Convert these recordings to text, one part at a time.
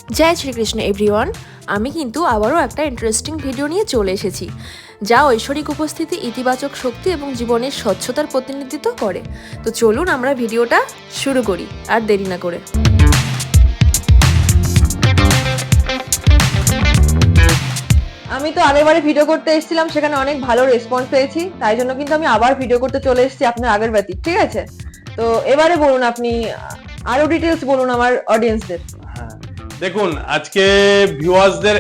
জয় Shrikrishna everyone. আমি কিন্তু আবারও একটা ইন্টারেস্টিং ভিডিও নিয়ে চলে এসেছি, যা ঐশ্বরিক উপস্থিতি, ইতিবাচক শক্তি এবং জীবনের স্বচ্ছতার প্রতিনিধিত্ব করে। তো চলুন আমরা ভিডিওটা শুরু করি আর দেরি না করে। আমি তো আগেরবারে ভিডিও করতে এসেছিলাম, সেখানে অনেক ভালো রেসপন্স পেয়েছি, তাই জন্য কিন্তু আমি আবার ভিডিও করতে চলে এসেছি আপনার আগের বাতি। ঠিক আছে, তো এবারে বলুন, আপনি আরো ডিটেলস বলুন আমার অডিয়েন্সদের। দেখুন, আজকে ভিউয়ার্সদের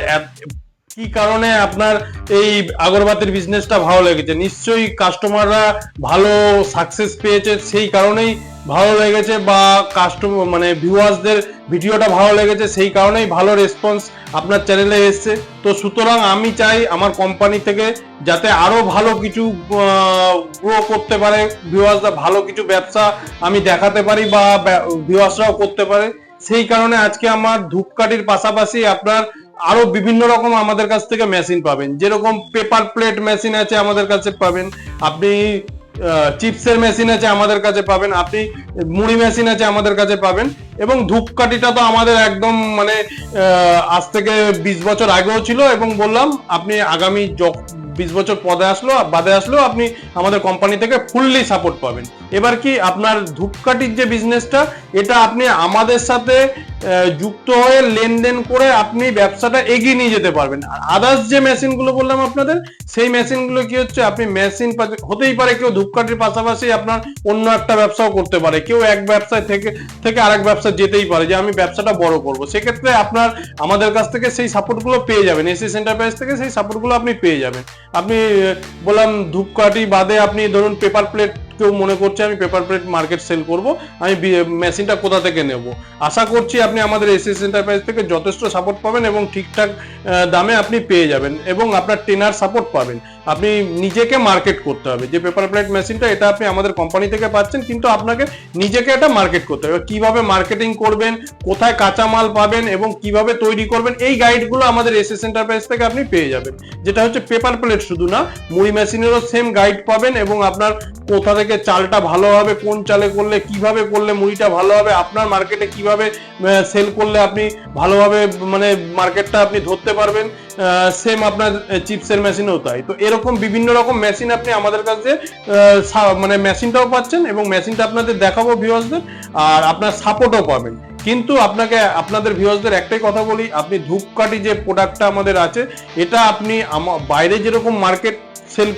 কি কারণে আপনার এই আগরবাতির বিজনেসটা ভালো লেগেছে। নিশ্চয়ই কাস্টমাররা ভালো সাকসেস পেয়েছে, সেই কারণেই ভালো লেগেছে, বা কাস্টমার মানে ভিউয়ার্সদের ভিডিওটা ভালো লেগেছে, সেই কারণেই ভালো রেসপন্স আপনার চ্যানেলে এসছে। তো সুতরাং আমি চাই আমার কোম্পানি থেকে যাতে আরো ভালো কিছু গ্রো করতে পারে, ভিউয়ার্সরা ভালো কিছু ব্যবসা আমি দেখাতে পারি বা ভিউয়ার্সরাও করতে পারে। সেই কারণে আজকে আমার ধূপকাঠির পাশাপাশি আপনার আরো বিভিন্ন রকম আমাদের কাছ থেকে মেশিন পাবেন। যেরকম পেপার প্লেট মেশিন আছে আমাদের কাছে পাবেন, আপনি চিপসের মেশিন আছে আমাদের কাছে পাবেন, আপনি মুড়ি মেশিন আছে আমাদের কাছে পাবেন। এবং ধূপকাঠিটা তো আমাদের একদম মানে আজ থেকে 20 বছর আগেও ছিল, এবং বললাম আপনি আগামী 20 বছর বাদে আসলেও আপনি আমাদের কোম্পানি থেকে ফুললি সাপোর্ট পাবেন। এবার কি আপনার ধূপকাঠির যে বিজনেসটা, এটা আপনি আমাদের সাথে যুক্ত হয়ে লেনদেন করে আপনি ব্যবসাটা এগিয়ে নিয়ে যেতে পারবেন। আদার্স যে মেশিনগুলো বললাম আপনাদের, সেই মেশিনগুলো কি হচ্ছে, আপনি মেশিন হতেই পারে কেউ ধূপকাঠির পাশাপাশি আপনার অন্য একটা ব্যবসাও করতে পারে, কেউ এক ব্যবসায় থেকে আরেক ব্যবসা যেতেই পারে যে আমি ব্যবসাটা বড় করব। সেক্ষেত্রে আপনার আমাদের কাছ থেকে সেই সাপোর্টগুলো পেয়ে যাবেন, এসএস এন্টারপ্রাইজ থেকে সেই সাপোর্টগুলো আপনি পেয়ে যাবেন। আপনি বললাম ধূপকাঠি বাদে আপনি ধরুন পেপার প্লেট, কেউ মনে করছে আমি পেপার প্লেট মার্কেট সেল করব, আমি মেশিনটা কোথা থেকে নেব। আশা করছি আপনি আমাদের এসএস এন্টারপ্রাইজ থেকে যথেষ্ট সাপোর্ট পাবেন এবং ঠিকঠাক দামে আপনি পেয়ে যাবেন, এবং আপনার ট্রেনার সাপোর্ট পাবেন। আপনি নিজেকে মার্কেট করতে হবে, যে পেপার প্লেট মেশিনটা এটা আপনি আমাদের কোম্পানি থেকে পাচ্ছেন, কিন্তু আপনাকে নিজেকে এটা মার্কেট করতে হবে। কিভাবে মার্কেটিং করবেন, কোথায় কাঁচামাল পাবেন এবং কিভাবে তৈরি করবেন, এই গাইডগুলো আমাদের এসএস এন্টারপ্রাইজ থেকে আপনি পেয়ে যাবেন। যেটা হচ্ছে পেপার প্লেট শুধু না, মুড়ি মেশিনেরও সেম গাইড পাবেন, এবং আপনার কোথা থেকে চালটা ভালো হবে, কোন চালে করলে কিভাবে করলে মুড়িটা ভালো হবে, আপনার মার্কেটে কিভাবে সেল করলে আপনি ভালোভাবে মানে মার্কেটটা আপনি ধরতে পারবেন। সেম আপনার চিপসের মেশিনও তাই। তো এরকম বিভিন্ন রকম মেশিন আপনি আমাদের কাছে মানে মেশিনটাও পাচ্ছেন, এবং মেশিনটা আপনাদের দেখাবো ভিউয়ার্সদের, আর আপনার সাপোর্টও পাবেন। কিন্তু আপনাদের ভিউয়ার্সদের একটাই কথা বলি, আপনি ধূপকাঠি যে প্রোডাক্টটা আমাদের আছে, এটা আপনি বাইরে যেরকম মার্কেট সেল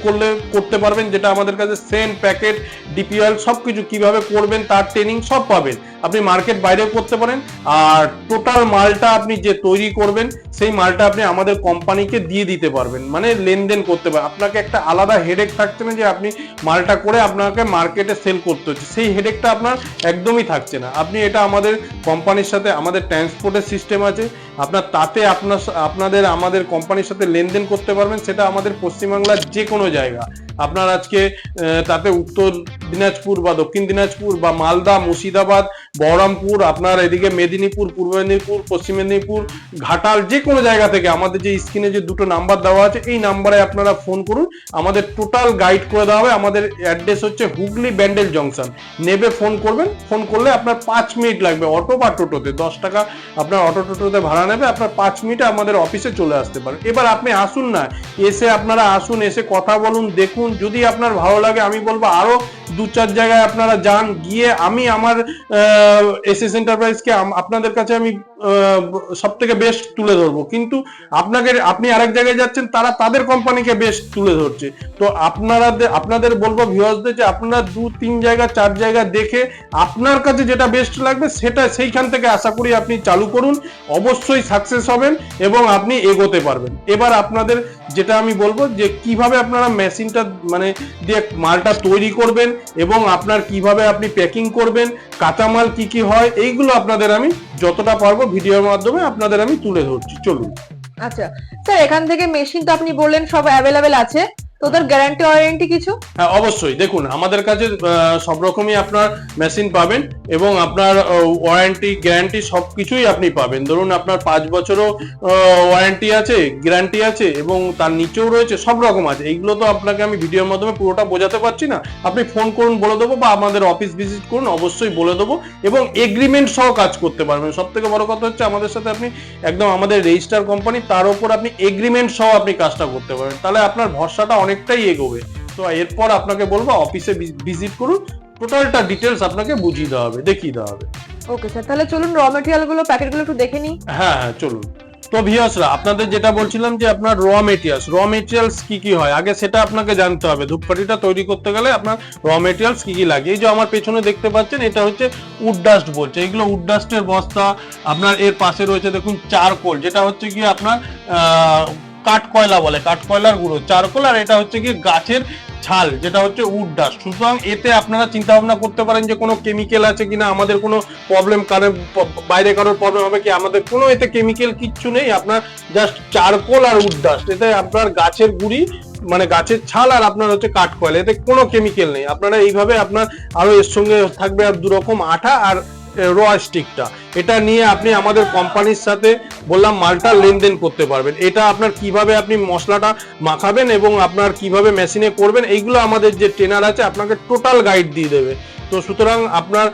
করতে পারবেন, যেটা আমাদের কাছে সেন্ট প্যাকেট ডিপিএল সবকিছু কিভাবে করবেন তার ট্রেনিং সব পাবেন, আপনি মার্কেট বাইরেও করতে পারেন। আর টোটাল মালটা আপনি যে তৈরি করবেন, সেই মালটা আপনি আমাদের কোম্পানিকে দিয়ে দিতে পারবেন, মানে লেনদেন করতে পারবেন। আপনাকে একটা আলাদা হেডেক থাকছে না যে আপনি মালটা করে আপনাকে মার্কেটে সেল করতে হচ্ছে, সেই হেডেকটা আপনার একদমই থাকছে না। আপনি এটা আমাদের কোম্পানির সাথে, আমাদের ট্রান্সপোর্টের সিস্টেম আছে, আপনার তাতে আমাদের কোম্পানির সাথে লেনদেন করতে পারবেন, সেটা আমাদের পশ্চিমবাংলার যে কোনো জায়গা। আপনার আজকে তাতে উত্তর দিনাজপুর বা দক্ষিণ দিনাজপুর বা মালদা, মুর্শিদাবাদ, বহরমপুর, আপনার এদিকে মেদিনীপুর, পূর্ব মেদিনীপুর, পশ্চিম মেদিনীপুর, ঘাটাল, যে কোনো জায়গা থেকে আমাদের যে স্ক্রিনে যে দুটো নাম্বার দেওয়া আছে, এই নাম্বারে আপনারা ফোন করুন, আমাদের টোটাল গাইড করে দেওয়া হবে। আমাদের অ্যাড্রেস হচ্ছে হুগলি ব্যান্ডেল জংশন। নেবে ফোন করবেন, ফোন করলে আপনার 5 মিনিট লাগবে, অটো বা টোটোতে 10 টাকা আপনার অটো টোটোতে ভাড়া নেবে, আপনার 5 মিনিটে আমাদের অফিসে চলে আসতে পারেন। এবার আপনি আসুন না, আপনারা আসুন, এসে কথা বলুন, দেখুন। যদি আপনার ভালো লাগে, আমি বলবো আরো 2-4 জায়গায় আপনারা যান, গিয়ে আমি আমার এসএস এন্টারপ্রাইজকে আপনাদের কাছে আমি সব থেকে বেস্ট তুলে ধরবো। কিন্তু আপনি আরেক জায়গায় যাচ্ছেন, তারা তাদের কোম্পানিকে বেস্ট তুলে ধরছে। তো আপনাদের বলবো ভিউয়ার্সদের যে আপনারা 2-3 জায়গা 4 জায়গা দেখে আপনার কাছে যেটা বেস্ট লাগবে সেটা সেইখান থেকে আশা করি আপনি চালু করুন, অবশ্যই সাকসেস হবেন এবং আপনি এগোতে পারবেন। এবার আপনাদের যেটা আমি বলবো যে কিভাবে আপনারা মেশিনটা মানে দিয়ে মালটা তৈরি করবেন, এবং আপনার কিভাবে আপনি প্যাকিং করবেন, কাঁচামাল কি কি হয়, এইগুলো আপনাদের আমি যতটা পারবো ভিডিওর মাধ্যমে আপনাদের আমি তুলে ধরছি। চলুন। আচ্ছা স্যার, এখান থেকে মেশিন তো আপনি বললেন সব অ্যাভেলেবেল আছে, তো ওদের গ্যারান্টি ওয়ারেন্টি কিছু? হ্যাঁ অবশ্যই, দেখুন আমাদের কাছে সব রকমই আপনার মেশিন পাবেন এবং আপনার ওয়ারেন্টি গ্যারান্টি সবকিছুই আপনি পাবেন। ধরুন আপনার 5 বছরও ওয়ারেন্টি আছে, গ্যারান্টি আছে এবং তার নিচেও রয়েছে, সব রকম আছে। এইগুলো তো আপনাকে আমি ভিডিওর মাধ্যমে পুরোটা বোঝাতে পারছি না, আপনি ফোন করুন বলে দেবো, বা আমাদের অফিস ভিজিট করুন অবশ্যই বলে দেবো, এবং এগ্রিমেন্ট সহ কাজ করতে পারবেন। সব থেকে বড় কথা হচ্ছে আমাদের সাথে আপনি একদম আমাদের রেজিস্টার কোম্পানি, তার উপর আপনি এগ্রিমেন্ট সহ আপনি কাজটা করতে পারবেন, তাহলে আপনার ভরসাটা অনেকটাই এগোবে। তো এরপর আপনাকে বলবো অফিসে ভিজিট করুন, টোটালটা ডিটেলস আপনাকে বুঝিয়ে দেওয়া হবে, দেখিয়ে দেওয়া হবে। ওকে স্যার, তাহলে চলুন র মেটেরিয়াল গুলো প্যাকেট গুলো একটু দেখে নিই। হ্যাঁ হ্যাঁ চলুন। তো ভিউয়ার্সরা, আপনাদের যেটা বলছিলাম যে আপনার র মেটেরিয়ালস কি কি হয়, আগে সেটা আপনাকে জানতে হবে। ধূপকাঠিটা তৈরি করতে গেলে আপনার র মেটেরিয়ালস কি কি লাগে। এই যে আমার পেছনে দেখতে পাচ্ছেন, এটা হচ্ছে উড ডাস্ট বলছে, এইগুলো উড ডাস্টের বস্তা। আপনার এর পাশে রয়েছে দেখুন চারকোল, যেটা হচ্ছে কি আপনার কাঠ কয়লা বলে, কাঠ কয়লার গুঁড়ো চারকোল, আর এটা হচ্ছে কি গাছের ছাল, যেটা হচ্ছে উড ডাস্ট। সুতরাং এতে আপনারা চিন্তা ভাবনা করতে পারেন যে কোনো কেমিক্যাল আছে কিনা, আমাদের কোনো প্রবলেম, কারো বাইরে কারোর প্রবলেম হবে কি, আমাদের কোনো এতে কেমিক্যাল কিচ্ছু নেই। আপনার just charcoal R would dust, এতে আপনার গাছের গুঁড়ি মানে গাছের ছাল, আর আপনার হচ্ছে কাঠ কয়লা, এতে কোনো কেমিক্যাল নেই। আপনারা এইভাবে আপনার আরো এর সঙ্গে থাকবে আর 2 রকম আঠা আর র স্টিকটা, এটা নিয়ে আপনি আমাদের কোম্পানির সাথে বললাম মালটা লেনদেন করতে পারবেন। এটা আপনার কিভাবে আপনি মশলাটা মাখাবেন এবং আপনার কিভাবে মেশিনে করবেন, এইগুলো আমাদের যে ট্রেনার আছে আপনাকে টোটাল গাইড দিয়ে দেবে। তো সুতরাং আপনার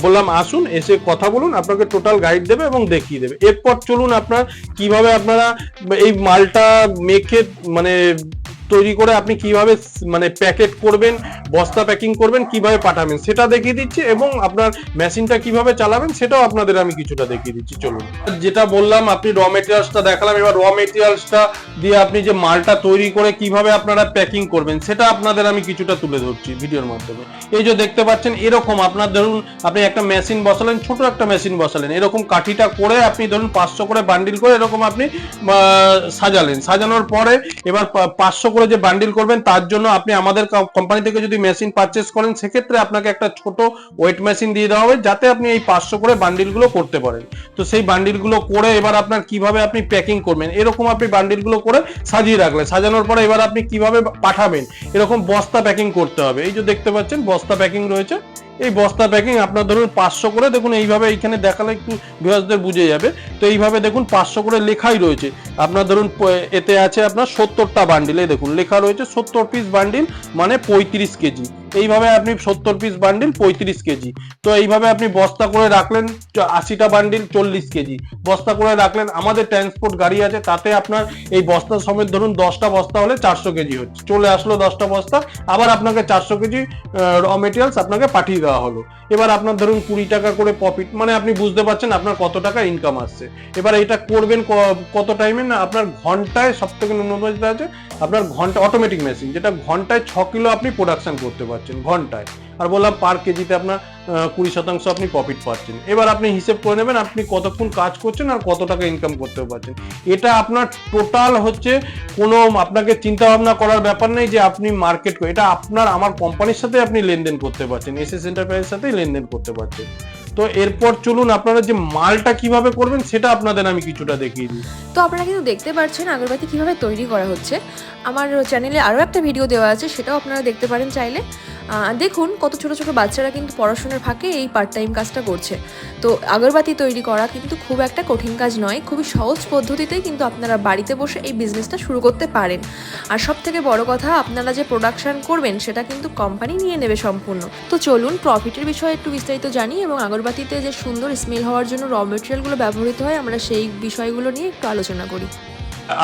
বললাম আসুন, এসে কথা বলুন, আপনাকে টোটাল গাইড দেবে এবং দেখিয়ে দেবে। এরপর চলুন আপনার কিভাবে আপনারা এই মালটা মেখে মানে তৈরি করে আপনি কিভাবে মানে প্যাকেট করবেন, বস্তা প্যাকিং করবেন, কিভাবে পাঠাবেন সেটা দেখিয়ে দিচ্ছি, এবং আপনার মেশিনটা কিভাবে চালাবেন সেটাও আপনাদের আমি কিছুটা দেখিয়ে দিচ্ছি। চলুন, যেটা বললাম আপনি র মেটেরিয়ালসটা দেখালাম, এবার র মেটেরিয়ালসটা দিয়ে আপনি যে মালটা তৈরি করে কিভাবে আপনারা প্যাকিং করবেন সেটা আপনাদের আমি কিছুটা তুলে ধরছি ভিডিওর মাধ্যমে। এই যে দেখতে পাচ্ছেন, এরকম আপনার ধরুন আপনি একটা মেশিন বসালেন, ছোট একটা মেশিন বসালেন, এরকম কাঠিটা করে আপনি ধরুন 500 করে বান্ডিল করে এরকম আপনি সাজালেন। সাজানোর পরে এবার 500 করে যে বান্ডিল করবেন, তার জন্য আপনি আমাদের কোম্পানি থেকে যদি মেশিন পারচেজ করেন, সেক্ষেত্রে আপনাকে একটা ছোট ওয়েট মেশিন দিয়ে দেওয়া হবে, যাতে আপনি এই 500 করে বান্ডিলগুলো করতে পারেন। তো সেই বান্ডিলগুলো করে এবার আপনার কিভাবে আপনি প্যাকিং করবেন, এরকম আপনি বান্ডিলগুলো করে সাজিয়ে রাখলেন। সাজানোর পরে এবার আপনি কিভাবে পাঠাবেন, এরকম বস্তা প্যাকিং করতে হবে। এই যে দেখতে পাচ্ছেন বস্তা প্যাকিং রয়েছে, এই বস্তা প্যাকিং আপনার ধরুন 500 করে, দেখুন এইভাবে এইখানে দেখালে একটু ভিউয়ার্সদের বুঝে যাবে। তো এইভাবে দেখুন 500 করে লেখাই রয়েছে। আপনার ধরুন এতে আছে আপনার 70টা বান্ডিল, এই দেখুন লেখা রয়েছে 70 পিস বান্ডিল মানে 35 কেজি। এইভাবে আপনি 70 পিস বান্ডিল 35 কেজি। তো এইভাবে আপনি বস্তা করে রাখলেন, 80টা বান্ডিল 40 কেজি বস্তা করে রাখলেন। আমাদের ট্রান্সপোর্ট গাড়ি আছে, তাতে আপনার এই বস্তা সমেত ধরুন 10টা বস্তা হলে 400 কেজি হচ্ছে, চলে আসলো 10টা বস্তা, আবার আপনাকে 400 কেজি র মেটেরিয়ালস আপনাকে পাঠিয়ে দেওয়া হলো। এবার আপনার ধরুন 20 টাকা করে প্রফিট, মানে আপনি বুঝতে পারছেন আপনার কত টাকা ইনকাম আসছে। এবার এটা করবেন কত টাইমে, না আপনার ঘন্টায় সব থেকে ন্যূনতম যেটা আছে আপনার ঘন্টা অটোমেটিক মেশিন, যেটা ঘন্টায় 6 কিলো আপনি প্রোডাকশন করতে পারছেন ঘন্টায়। আর বললাম পার কেজিতে আপনার 20% আপনি প্রফিট পাচ্ছেন। এবার আপনি হিসেব করে নেবেন আপনি কতক্ষণ কাজ করছেন আর কত টাকা ইনকাম করতে পারছেন। এটা আপনার টোটাল হচ্ছে, কোনো আপনাকে চিন্তা ভাবনা করার ব্যাপার নেই যে আপনি মার্কেট করে, এটা আপনার আমার কোম্পানির সাথে আপনি লেনদেন করতে পারছেন, এসএস এন্টারপ্রাইজের সাথে লেনদেন করতে পারছেন। তো এরপর চলুন আপনারা যে মালটা কিভাবে করবেন সেটা আপনাদের আমি কিছুটা দেখিয়ে দিই। তো আপনারা কিন্তু দেখতে পাচ্ছেন আগরবাতি কিভাবে তৈরি করা হচ্ছে। আমার চ্যানেলে আরও একটা ভিডিও দেওয়া আছে, সেটাও আপনারা দেখতে পারেন চাইলে। দেখুন কত ছোট ছোট বাচ্চারা কিন্তু পড়াশোনার ফাঁকে এই পার্ট টাইম কাজটা করছে। তো আগরবাতি তৈরি করা কিন্তু খুব একটা কঠিন কাজ নয়, খুবই সহজ পদ্ধতিতেই কিন্তু আপনারা বাড়িতে বসে এই বিজনেসটা শুরু করতে পারেন। আর সব থেকে বড় কথা, আপনারা যে প্রোডাকশন করবেন সেটা কিন্তু কোম্পানি নিয়ে নেবে সম্পূর্ণ। তো চলুন প্রফিটের বিষয়ে একটু বিস্তারিত জানি, এবং আগরবাতিতে যে সুন্দর স্মেল হওয়ার জন্য র মেটেরিয়ালগুলো ব্যবহৃত হয় আমরা সেই বিষয়গুলো নিয়ে একটু আলোচনা করি।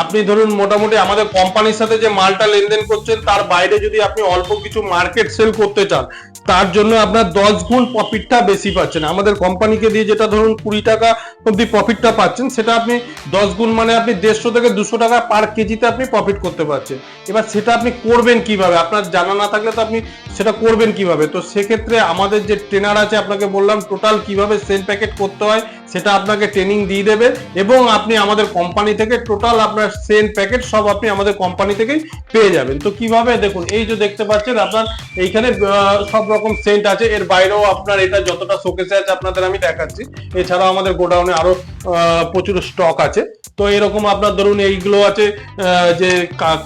আপনি ধরুন মোটামুটি আমাদের কোম্পানির সাথে যে মালটা লেনদেন করছেন, তার বাইরে যদি আপনি অল্প কিছু মার্কেট সেল করতে চান, তার জন্য আপনার 10 গুণ প্রফিটটা বেশি পাচ্ছেন। আমাদের কোম্পানিকে দিয়ে যেটা ধরুন 20 টাকা অব্দি প্রফিটটা পাচ্ছেন, সেটা আপনি 10 গুণ মানে আপনি 150 থেকে 200 টাকা পার কেজিতে আপনি প্রফিট করতে পারছেন। এবার সেটা আপনি করবেন কিভাবে, আপনার জানা না থাকলে তো আপনি সেটা করবেন কিভাবে। তো সেক্ষেত্রে আমাদের যে ট্রেনার আছে, আপনাকে বললাম টোটাল কিভাবে সেল প্যাকেট করতে হয় সেটা আপনাকে ট্রেনিং দিয়ে দেবে এবং আপনি আমাদের কোম্পানি থেকে টোটাল আপনার সেন্ট প্যাকেট সব আপনি আমাদের কোম্পানি থেকেই পেয়ে যাবেন। তো কিভাবে দেখুন, এই যে দেখতে পাচ্ছেন আপনার এইখানে সব রকম সেন্ট আছে, এর বাইরেও আপনার এটা যতটা শোকেসে আছে আপনাদের আমি দেখাচ্ছি, এছাড়াও আমাদের গোডাউনে আরো প্রচুর স্টক আছে। তো এরকম আপনার ধরুন এইগুলো আছে যে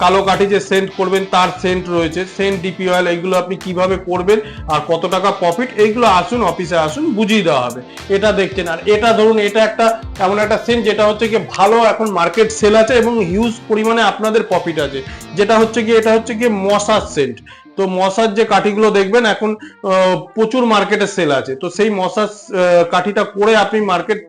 কালো কাঠি যে সেন্ট করবেন তার সেন্ট রয়েছে, সেন্ট ডিপি অয়েল, এইগুলো আপনি কিভাবে করবেন আর কত টাকা প্রফিট, এইগুলো আসুন অফিসে আসুন বুঝিয়ে দেওয়া হবে। এটা দেখছেন, আর এটা ধরুন এটা একটা এমন একটা সেন্ট যেটা হচ্ছে কি ভালো এখন মার্কেট সেল আছে এবং হিউজ পরিমাণে আপনাদের প্রফিট আছে, যেটা হচ্ছে কি এটা হচ্ছে কি মশার সেন্ট। তো মশার যে কাঠিগুলো দেখবেন এখন প্রচুর মার্কেটে সেল আছে, তো সেই মশার কাঠিটা করে আপনি মার্কেট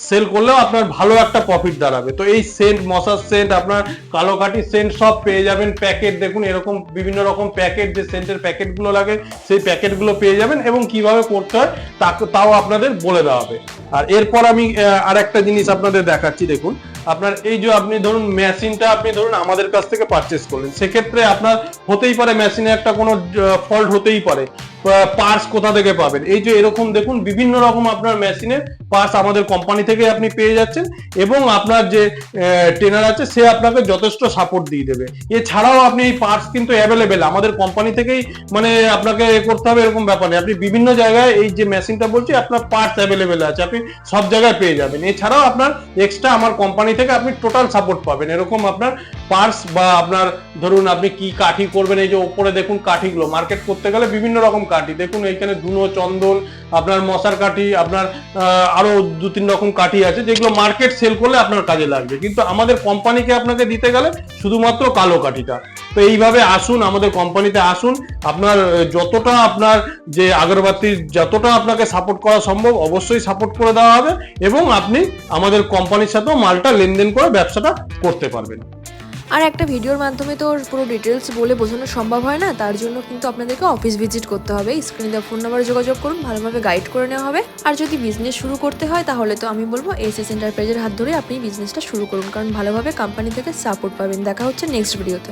সেল করলেও আপনার ভালো একটা প্রফিট দাঁড়াবে। তো এই সেন্ট, মশার সেন্ট, আপনার কালো কাঠি সেন্ট সব পেয়ে যাবেন। প্যাকেট দেখুন এরকম বিভিন্ন রকম প্যাকেট, যে সেন্টের প্যাকেটগুলো লাগে সেই প্যাকেটগুলো পেয়ে যাবেন এবং কিভাবে করতে হয় তাও আপনাদের বলে দেওয়া হবে। আর এরপর আমি আর একটা জিনিস আপনাদের দেখাচ্ছি। দেখুন আপনার এই যে আপনি ধরুন মেশিনটা আপনি ধরুন আমাদের কাছ থেকে পারচেস করলেন, সেক্ষেত্রে আপনার হতেই পারে মেশিনে একটা কোনো ফল্ট হতেই পারে, পার্টস কোথা থেকে পাবেন, এই যে এরকম দেখুন বিভিন্ন রকম আপনার মেশিনের পার্টস আমাদের কোম্পানি থেকে আপনি পেয়ে যাচ্ছেন এবং আপনার যে ট্রেনার আছে সে আপনাকে যথেষ্ট সাপোর্ট দিয়ে দেবে। এছাড়াও আপনি এই পার্টস কিন্তু অ্যাভেলেবেল আমাদের কোম্পানি থেকেই, মানে আপনাকে করতে হবে এরকম ব্যাপার নেই, আপনি বিভিন্ন জায়গায় এই যে মেশিনটা বলছি আপনার পার্টস অ্যাভেলেবেল আছে, আপনি সব জায়গায় পেয়ে যাবেন। এছাড়াও আপনার এক্সট্রা আমার কোম্পানি থেকে আপনি টোটাল সাপোর্ট পাবেন। এরকম আপনার পার্টস বা আপনার ধরুন আপনি কি কাঠি করবেন, এই যে ওপরে দেখুন কাঠিগুলো মার্কেট করতে গেলে বিভিন্ন রকম কাঠি দেখুন, এইখানে ধুনো, চন্দন, আপনার মশার কাঠি, আপনার আরো 2-3 রকম কাঠি আছে যেগুলো মার্কেট সেল করলে আপনার কাজে লাগবে, কিন্তু আমাদের কোম্পানিকে আপনাকে দিতে গেলে শুধুমাত্র কালো কাঠিটা। তো এইভাবে আসুন আমাদের কোম্পানিতে আসুন, আপনার যতটা আপনার যে আগরবাতির যতটা আপনাকে সাপোর্ট করা সম্ভব অবশ্যই সাপোর্ট করে দেওয়া হবে এবং আপনি আমাদের কোম্পানির সাথেও মালটা লেনদেন করে ব্যবসাটা করতে পারবেন। আর একটা ভিডিওর মাধ্যমে তো পুরো ডিটেলস বলে বোঝানো সম্ভব হয় না, তার জন্য কিন্তু আপনাদেরকে অফিস ভিজিট করতে হবে। স্ক্রিনে দেওয়া ফোন নাম্বারে যোগাযোগ করুন, ভালোভাবে গাইড করে নেওয়া হবে। আর যদি বিজনেস শুরু করতে হয় তাহলে তো আমি বলবো এসএস এন্টারপ্রাইজের হাত ধরে আপনি বিজনেসটা শুরু করুন, কারণ ভালোভাবে কোম্পানি থেকে সাপোর্ট পাবেন। দেখা হচ্ছে নেক্সট ভিডিওতে।